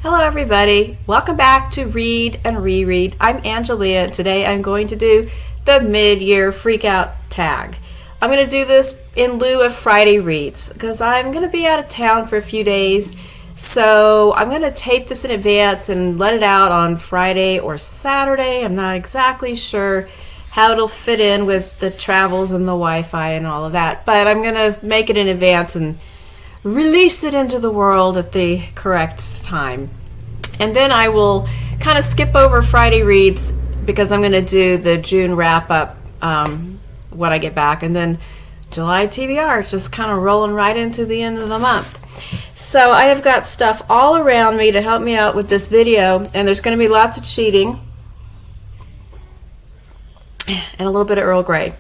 Hello everybody, welcome back to Read and Reread. I'm Angelia. Today I'm going to do the Mid-Year Freakout Tag. I'm going to do this in lieu of Friday reads because I'm going to be out of town for a few days. So I'm going to tape this in advance and let it out on Friday or Saturday. I'm not exactly sure how it'll fit in with the travels and the Wi-Fi and all of that. But I'm going to make it in advance and release it into the world at the correct time. And then I will kind of skip over Friday reads because I'm going to do the June wrap-up when I get back. And then July TBR is just kind of rolling right into the end of the month. So I have got stuff all around me to help me out with this video. And there's going to be lots of cheating. And a little bit of Earl Grey.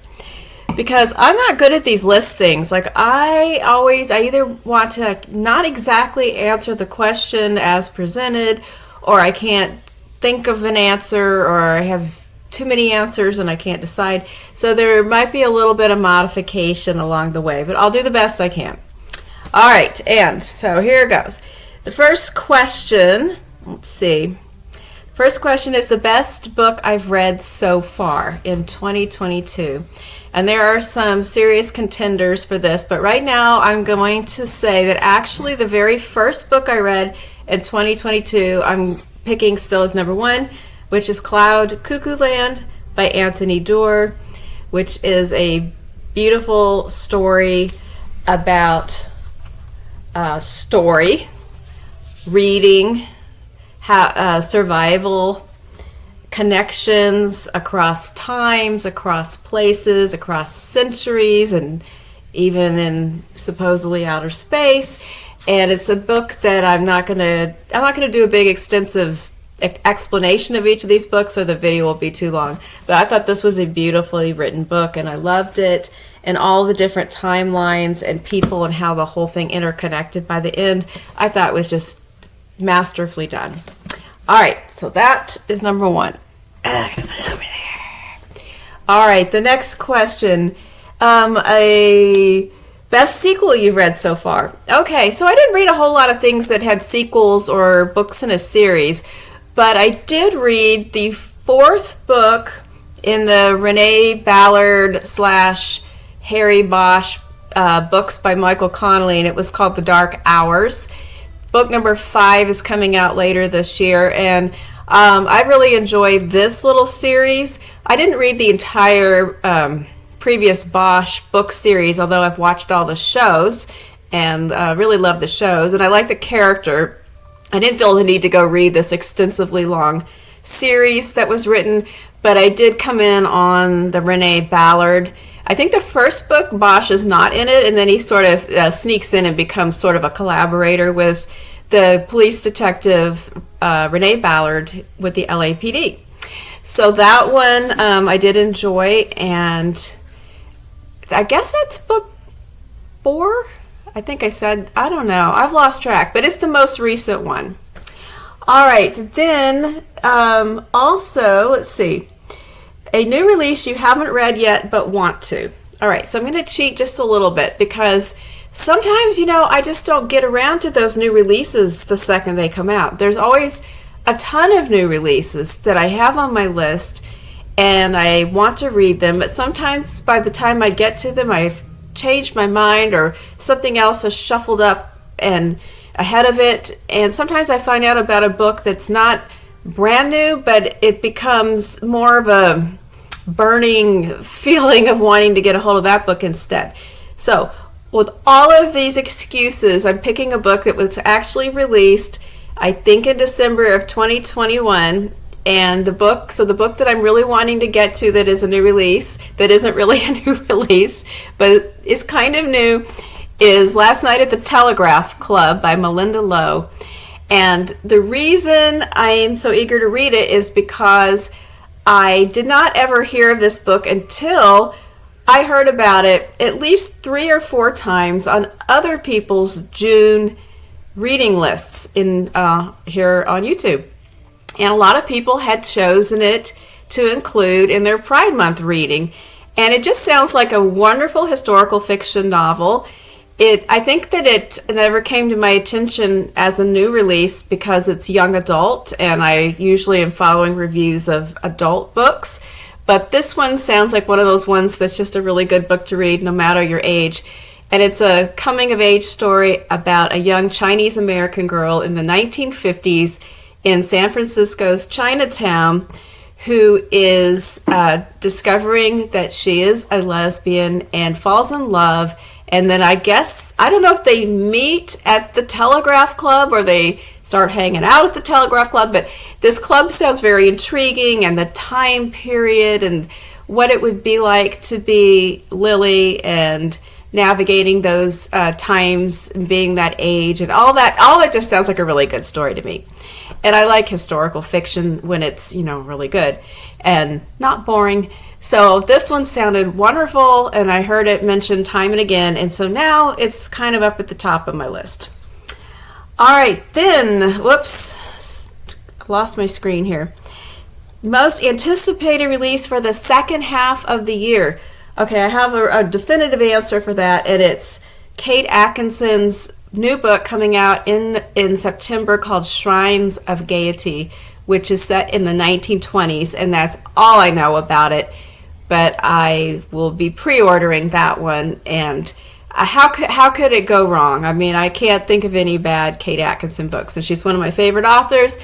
Because I'm not good at these list things. Like I either want to not exactly answer the question as presented, or I can't think of an answer, or I have too many answers and I can't decide. So there might be a little bit of modification along the way, but I'll do the best I can. All right, and so here it goes. The first question, let's see. First question is the best book I've read so far in 2022. And there are some serious contenders for this, but right now I'm going to say that actually the very first book I read in 2022, I'm picking still as number one, which is Cuckoo Land by Anthony Doerr, which is a beautiful story about reading, survival, connections across times, across places, across centuries, and even in supposedly outer space. And it's a book that I'm not gonna do a big extensive explanation of each of these books, or the video will be too long. But I thought this was a beautifully written book, and I loved it, and all the different timelines and people and how the whole thing interconnected by the end. I thought it was just masterfully done. All right, so that is number one. I'm gonna put it over there. All right, the next question. A best sequel you've read so far. Okay, so I didn't read a whole lot of things that had sequels or books in a series, but I did read the fourth book in the Renee Ballard / Harry Bosch books by Michael Connelly, and it was called The Dark Hours. Book number 5 is coming out later this year, and I really enjoyed this little series. I didn't read the entire previous Bosch book series, although I've watched all the shows and really love the shows, and I like the character. I didn't feel the need to go read this extensively long series that was written, but I did come in on the Renee Ballard. I think the first book, Bosch is not in it, and then he sort of sneaks in and becomes sort of a collaborator with the police detective Renee Ballard with the LAPD. So that one I did enjoy, and I guess that's book 4? I think I said, I don't know. I've lost track, but it's the most recent one. All right, then also, let's see. A new release you haven't read yet but want to. All right, so I'm going to cheat just a little bit because sometimes, I just don't get around to those new releases the second they come out. There's always a ton of new releases that I have on my list and I want to read them, but sometimes by the time I get to them, I've changed my mind or something else has shuffled up and ahead of it. And sometimes I find out about a book that's not brand new, but it becomes more of a burning feeling of wanting to get a hold of that book instead. So with all of these excuses, I'm picking a book that was actually released, I think, in December of 2021. And the book that I'm really wanting to get to that is a new release, that isn't really a new release, but is kind of new, is Last Night at the Telegraph Club by Malinda Lo. And the reason I am so eager to read it is because I did not ever hear of this book until I heard about it at least 3 or 4 times on other people's June reading lists in here on YouTube. And a lot of people had chosen it to include in their Pride Month reading. And it just sounds like a wonderful historical fiction novel. I think that it never came to my attention as a new release because it's young adult, and I usually am following reviews of adult books. But this one sounds like one of those ones that's just a really good book to read no matter your age. And it's a coming-of-age story about a young Chinese-American girl in the 1950s in San Francisco's Chinatown who is discovering that she is a lesbian and falls in love. And then I don't know if they meet at the Telegraph Club or they start hanging out at the Telegraph Club, but this club sounds very intriguing, and the time period and what it would be like to be Lily and navigating those times and being that age and all that just sounds like a really good story to me. And I like historical fiction when it's, really good and not boring. So this one sounded wonderful, and I heard it mentioned time and again, and so now it's kind of up at the top of my list. All right, then, whoops, lost my screen here. Most anticipated release for the second half of the year. Okay, I have a definitive answer for that, and it's Kate Atkinson's new book coming out in September called Shrines of Gaeity, which is set in the 1920s, and that's all I know about it. But I will be pre-ordering that one, and how could it go wrong? I mean, I can't think of any bad Kate Atkinson books, and she's one of my favorite authors.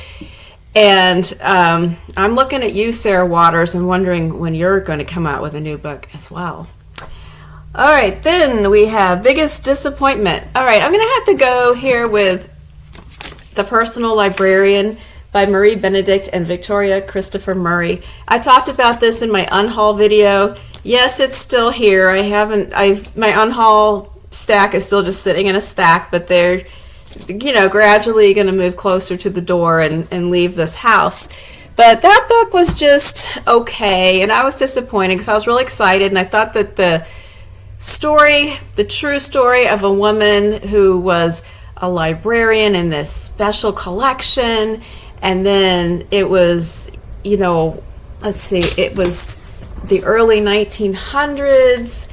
And I'm looking at you, Sarah Waters, and wondering when you're going to come out with a new book as well. All right, then we have Biggest Disappointment. All right, I'm going to have to go here with The Personal Librarian by Marie Benedict and Victoria Christopher Murray. I talked about this in my unhaul video. Yes, it's still here. My unhaul stack is still just sitting in a stack, but they're gradually going to move closer to the door and leave this house. But that book was just okay, and I was disappointed because I was really excited, and I thought that the true story of a woman who was a librarian in this special collection, and then it was, it was the early 1900s,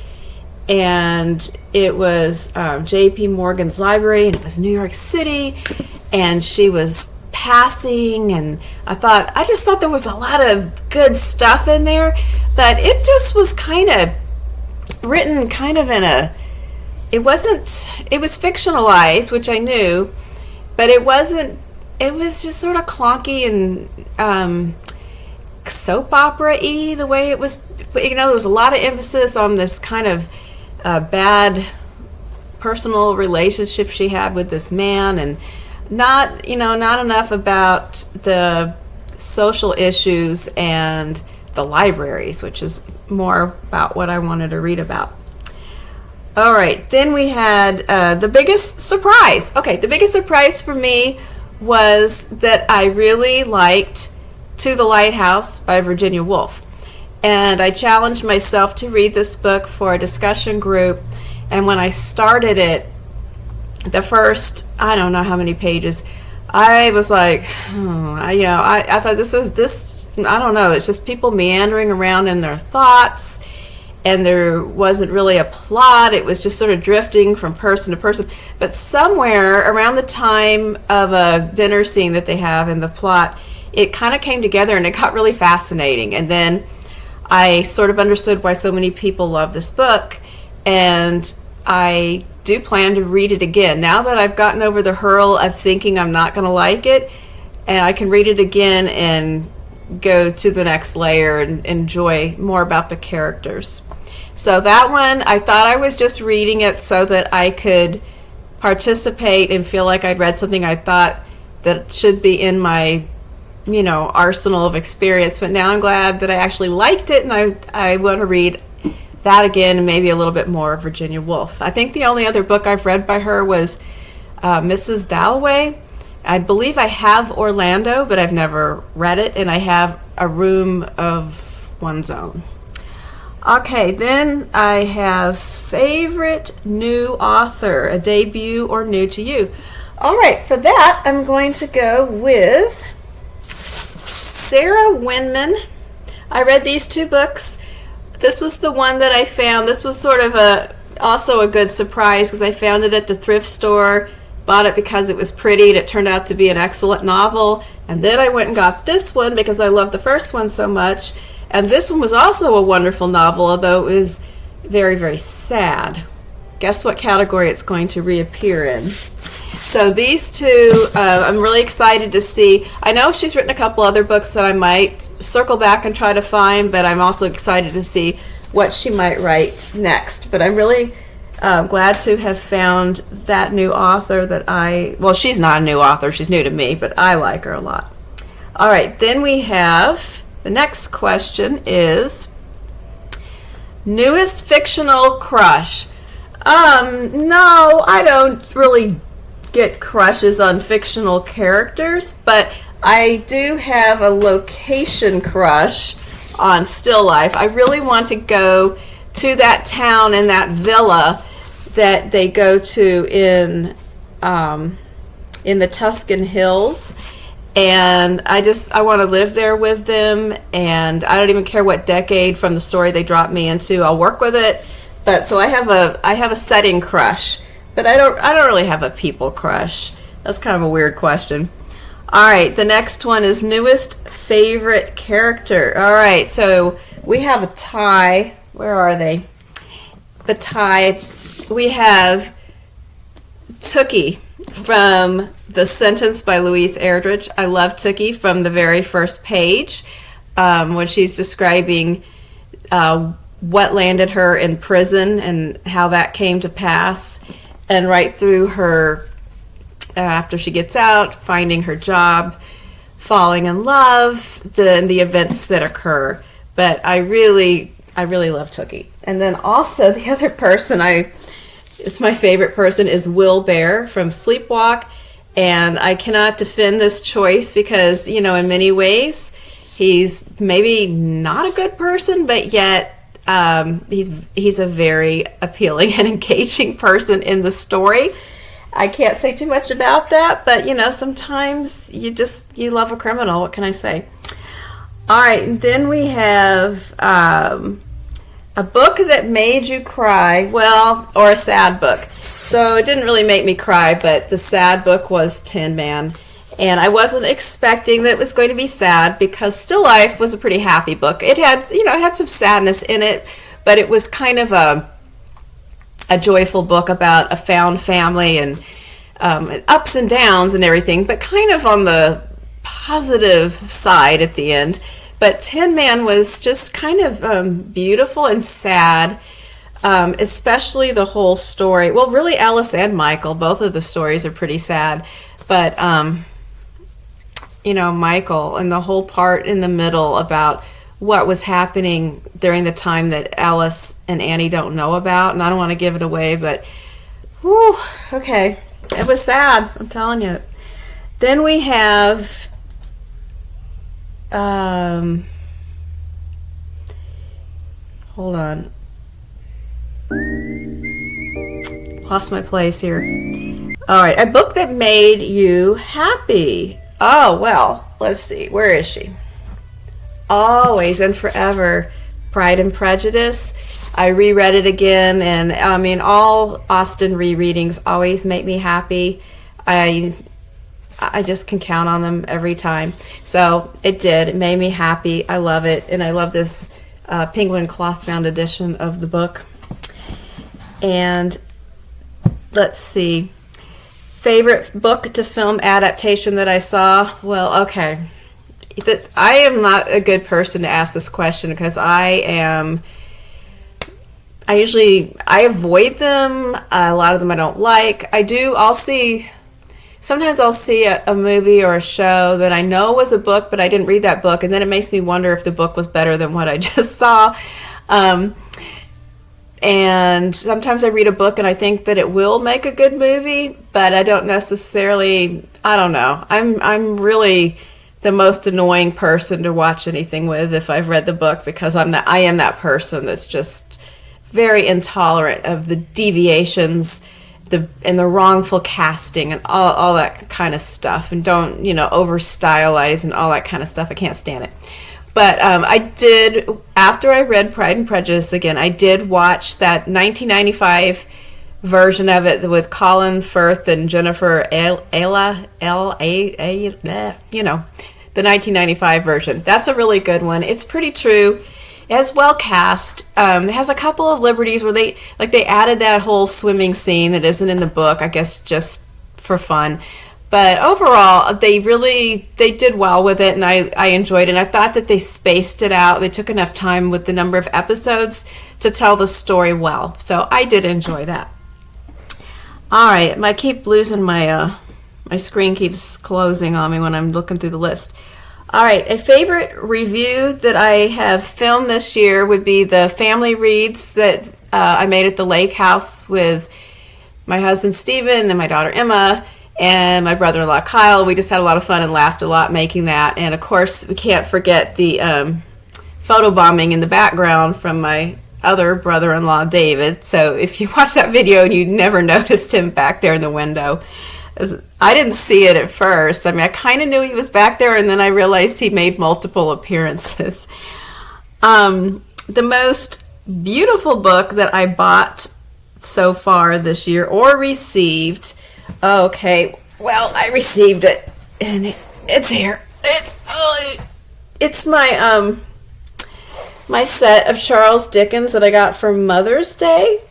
and it was J.P. Morgan's library, and it was New York City, and she was passing, and I just thought there was a lot of good stuff in there, but it just was kind of written kind of it was fictionalized, which I knew, but it was just sort of clunky and soap opera-y the way it was. There was a lot of emphasis on this kind of bad personal relationship she had with this man, and not enough about the social issues and the libraries, which is more about what I wanted to read about. All right, then we had the biggest surprise. Okay, the biggest surprise for me was that I really liked To the Lighthouse by Virginia Woolf. And I challenged myself to read this book for a discussion group. And when I started it, the first, I don't know how many pages, I was like, I thought this, I don't know, it's just people meandering around in their thoughts. And there wasn't really a plot. It was just sort of drifting from person to person. But somewhere around the time of a dinner scene that they have in the plot, it kind of came together and it got really fascinating. And then I sort of understood why so many people love this book. And I do plan to read it again. Now that I've gotten over the hurl of thinking I'm not going to like it, and I can read it again and go to the next layer and enjoy more about the characters. So that one, I thought I was just reading it so that I could participate and feel like I'd read something I thought that should be in my, arsenal of experience. But now I'm glad that I actually liked it, and I want to read that again and maybe a little bit more of Virginia Woolf. I think the only other book I've read by her was Mrs. Dalloway. I believe I have Orlando, but I've never read it, and I have A Room of One's Own. Okay, then I have favorite new author, a debut or new to you. All right, for that, I'm going to go with Sarah Winman. I read these two books. This was the one that I found. This was sort of also a good surprise because I found it at the thrift store, bought it because it was pretty, and it turned out to be an excellent novel. And then I went and got this one because I loved the first one so much. And this one was also a wonderful novel, although it was very, very sad. Guess what category it's going to reappear in? So these two, I'm really excited to see. I know she's written a couple other books that I might circle back and try to find, but I'm also excited to see what she might write next. But I'm really glad to have found that new author well, she's not a new author, she's new to me, but I like her a lot. All right, then we have, the next question is, newest fictional crush. No, I don't really get crushes on fictional characters, but I do have a location crush on still life. I really want to go to that town and that villa that they go to in the Tuscan Hills, and I want to live there with them, and I don't even care what decade from the story they drop me into. I'll work with it. But so I have a setting crush, but I don't really have a people crush. That's kind of a weird question. All right, the next one is newest favorite character. All right, so we have a tie. Where are they? The tie. We have Tookie from The Sentence by Louise Erdrich. I love Tookie from the very first page when she's describing what landed her in prison and how that came to pass, and right through her after she gets out, finding her job, falling in love, the events that occur. But I really love Tookie. And then also the other person is my favorite person is Will Bear from Sleepwalk, and I cannot defend this choice because, in many ways he's maybe not a good person, but yet he's a very appealing and engaging person in the story. I can't say too much about that, but sometimes you love a criminal. What can I say? All right, and then we have a book that made you cry, or a sad book. So it didn't really make me cry, but the sad book was Tin Man. And I wasn't expecting that it was going to be sad because Still Life was a pretty happy book. It had some sadness in it, but it was kind of a joyful book about a found family and ups and downs and everything, but kind of on the positive side at the end. But Tin Man was just kind of beautiful and sad, especially the whole story. Well, really Alice and Michael, both of the stories are pretty sad, but Michael and the whole part in the middle about what was happening during the time that Alice and Annie don't know about. And I don't want to give it away, but whew, okay. It was sad, I'm telling you. Then we have hold on. Lost my place here. All right, a book that made you happy. Oh, well, let's see. Where is she? Always and Forever, Pride and Prejudice. I reread it again, and all Austen rereadings always make me happy. I just can count on them every time. So it did. It made me happy. I love it, and I love this Penguin Clothbound edition of the book. And let's see. Favorite book to film adaptation that I saw? Well, okay. I am not a good person to ask this question because I avoid them. A lot of them I don't like. Sometimes I'll see a movie or a show that I know was a book, but I didn't read that book, and then it makes me wonder if the book was better than what I just saw. And sometimes I read a book and I think that it will make a good movie, but I don't necessarily, I don't know. I'm really the most annoying person to watch anything with if I've read the book, because I am that person that's just very intolerant of the deviations and the wrongful casting and all that kind of stuff, and don't over stylize and all that kind of stuff. I can't stand it. But I did, after I read Pride and Prejudice again, I did watch that 1995 version of it with Colin Firth and Jennifer Ayla, you know, the 1995 version. That's a really good one. It's pretty true. It's well cast. It has a couple of liberties where they added that whole swimming scene that isn't in the book, I guess just for fun. But overall, they did well with it, and I enjoyed it. And I thought that they spaced it out. They took enough time with the number of episodes to tell the story well. So I did enjoy that. All right, I keep losing my screen keeps closing on me when I'm looking through the list. All right, a favorite review that I have filmed this year would be the family reads that I made at the lake house with my husband Stephen and my daughter Emma and my brother-in-law Kyle. We just had a lot of fun and laughed a lot making that. And of course, we can't forget the photobombing in the background from my other brother-in-law David. So if you watch that video and you never noticed him back there in the window, I didn't see it at first. I mean, I kind of knew he was back there, and then I realized he made multiple appearances. The most beautiful book that I bought so far this year or received, okay, well, I received it, and it's here. It's my my set of Charles Dickens that I got for Mother's Day.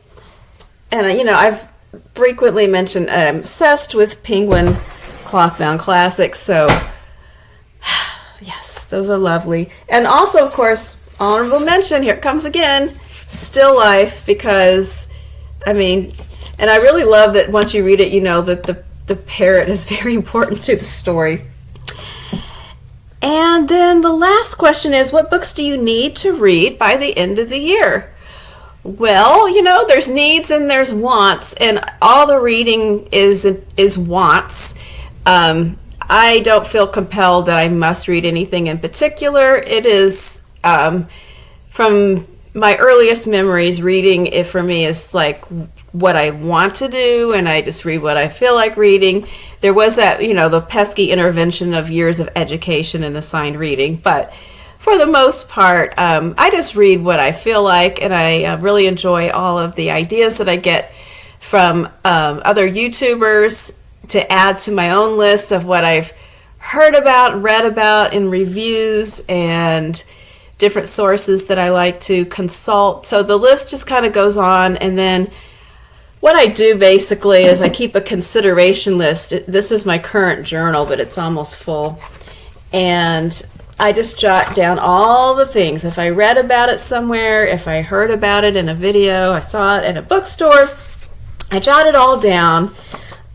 And, you know, I've frequently mentioned I'm obsessed with Penguin Clothbound classics, so yes, those are lovely. And also, of course, honorable mention, here it comes again, Still Life, because, I mean, and I really love that once you read it, you know that the parrot is very important to the story. And then the last question is, what books do you need to read by the end of the year? Well, you know, there's needs and there's wants, and all the reading is wants. I don't feel compelled that I must read anything in particular. It is, from my earliest memories, reading it for me is like what I want to do, and I just read what I feel like reading. There was that, you know, the pesky intervention of years of education and assigned reading, but for the most part, I just read what I feel like, and I really enjoy all of the ideas that I get from other YouTubers to add to my own list of what I've heard about, read about in reviews, and different sources that I like to consult. So the list just kind of goes on, and then what I do basically is I keep a consideration list. This is my current journal, but it's almost full. And I just jot down all the things. If I read about it somewhere, if I heard about it in a video, I saw it at a bookstore, I jot it all down.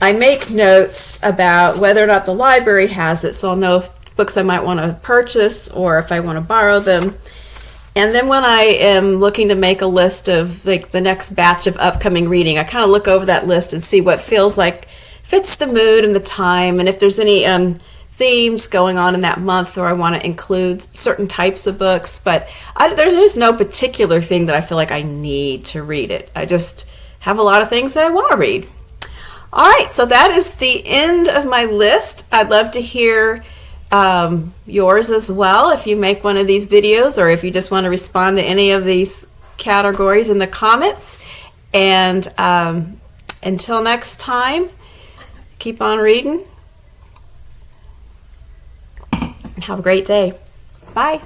I make notes about whether or not the library has it, so I'll know if books I might want to purchase or if I want to borrow them. And then when I am looking to make a list of like the next batch of upcoming reading, I kind of look over that list and see what feels like fits the mood and the time, and if there's any themes going on in that month, or I want to include certain types of books. But there is no particular thing that I feel like I need to read it. I just have a lot of things that I want to read. All right, so that is the end of my list. I'd love to hear yours as well if you make one of these videos, or if you just want to respond to any of these categories in the comments. And until next time, keep on reading and have a great day. Bye.